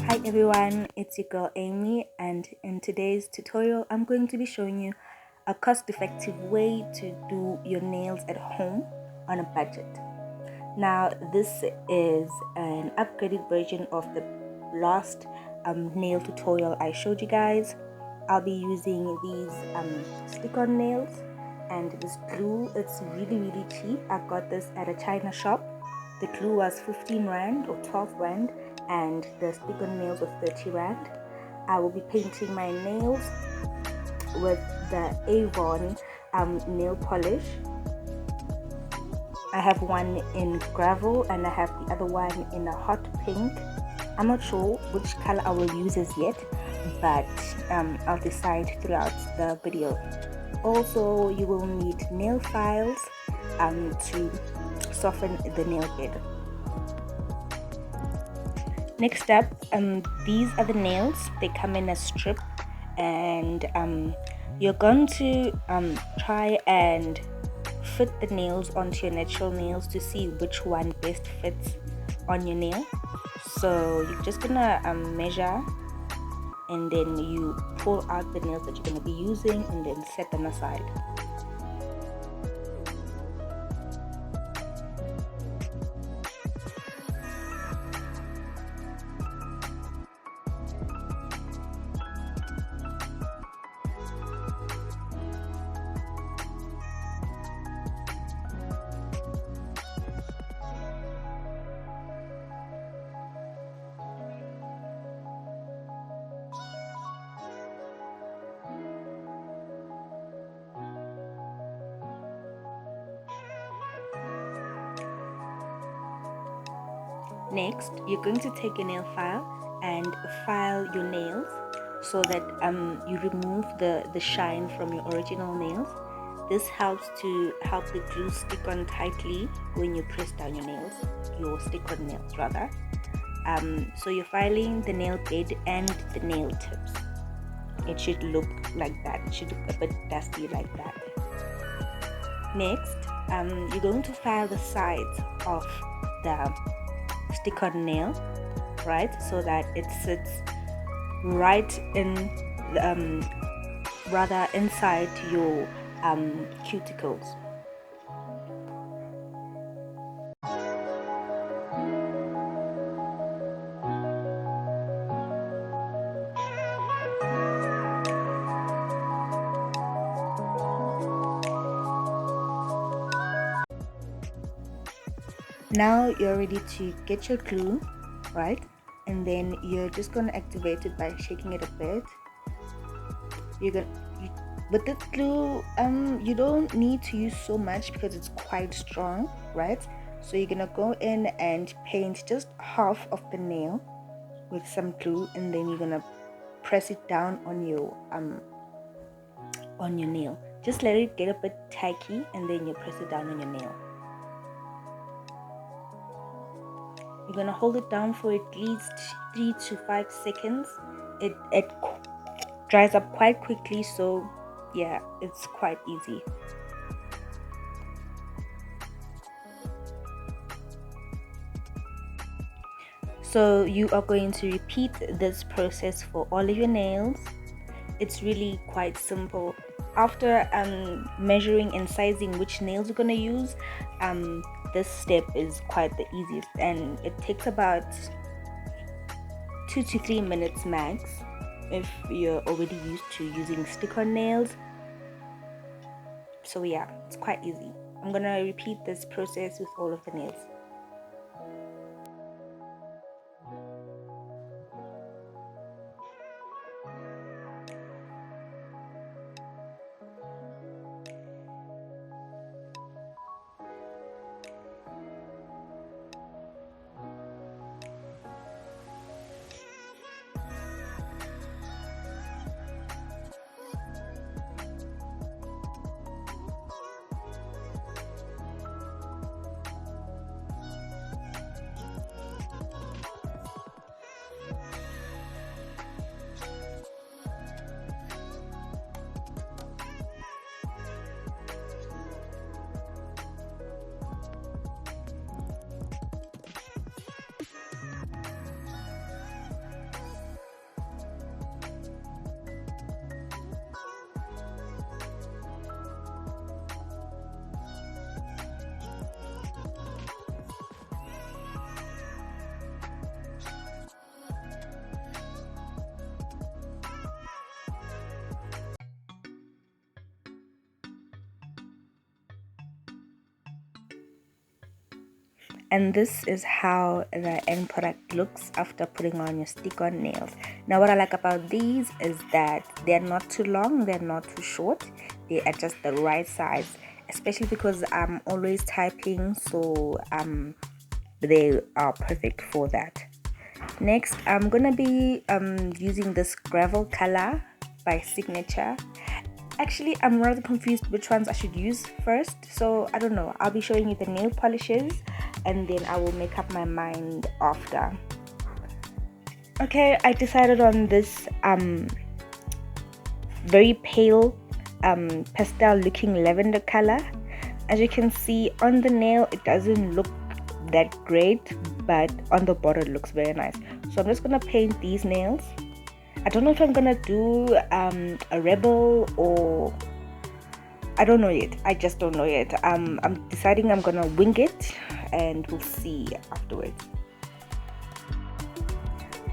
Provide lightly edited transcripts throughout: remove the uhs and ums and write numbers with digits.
Hi everyone, it's your girl Amy, and in today's tutorial I'm going to be showing you a cost-effective way to do your nails at home on a budget. Now this is an upgraded version of the last nail tutorial I showed you guys. I'll be using these stick-on nails and this glue. It's really cheap. I got this at a China shop. The glue was 15 rand or 12 rand and the stick-on nails was 30 rand. I will be painting my nails with the Avon nail polish. I have one in gravel and I have the other one in a hot pink. I'm not sure which color I will use as yet, but I'll decide throughout the video. Also, you will need nail files to soften the nail bed. Next up, these are the nails. They come in a strip, and you're going to try and fit the nails onto your natural nails to see which one best fits on your nail. So you're just gonna measure, and then you pull out the nails that you're going to be using and then set them aside. Next, you're going to take a nail file and file your nails so that you remove the shine from your original nails. This helps to help the glue stick on tightly when you press down your nails, your stick-on nails rather. So you're filing the nail bed and the nail tips. It should look like that. It should look a bit dusty like that. Next, you're going to file the sides of the stick-on nail, right, so that it sits right in rather inside your cuticles. Now you're ready to get your glue, right? And then you're just going to activate it by shaking it a bit. With this glue, you don't need to use so much because it's quite strong, right? So you're gonna go in and paint just half of the nail with some glue, and then you're gonna press it down on your nail. Just let it get a bit tacky, and then you press it down on your nail. You're gonna hold it down for at least 3 to 5 seconds. It dries up quite quickly, so yeah, it's quite easy. So you are going to repeat this process for all of your nails. It's really quite simple. After measuring and sizing which nails you're going to use, this step is quite the easiest, and it takes about 2 to 3 minutes max if you're already used to using stick-on nails. So yeah, it's quite easy. I'm gonna repeat this process with all of the nails. and this is how the end product looks after putting on your stick-on nails. Now what I like about these is that they're not too long, they're not too short, they are just the right size, especially because I'm always typing, so they are perfect for that. Next, I'm gonna be using this gravel color by Signature. Actually, I'm rather confused which ones I should use first, so I don't know. I'll be showing you the nail polishes and then I will make up my mind after. Okay, I decided on this very pale pastel looking lavender color. As you can see on the nail, it doesn't look that great, but on the border it looks very nice. So I'm just gonna paint these nails. I don't know if I'm gonna do a rebel or I don't know yet. I just don't know yet. I'm deciding I'm gonna wing it and we'll see afterwards.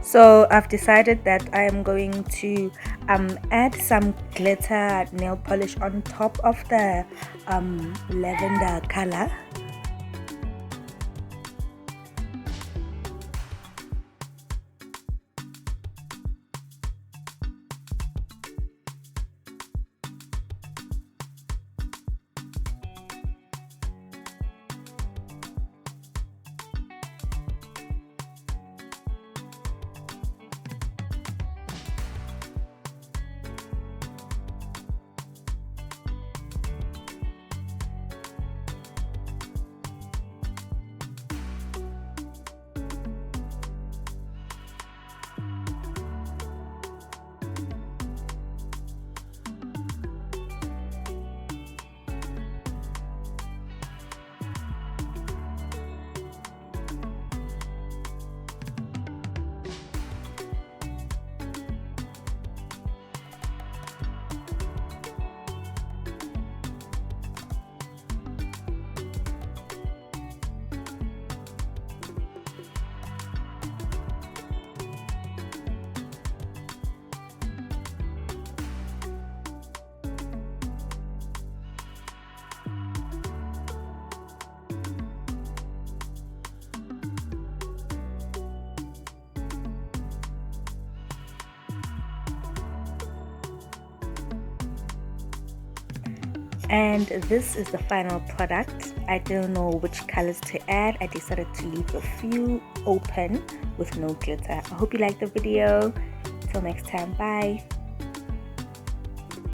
So I've decided that I am going to add some glitter nail polish on top of the lavender color. And this is the final product. I don't know which colors to add. I decided to leave a few open with no glitter. I hope you liked the video. Till next time, bye.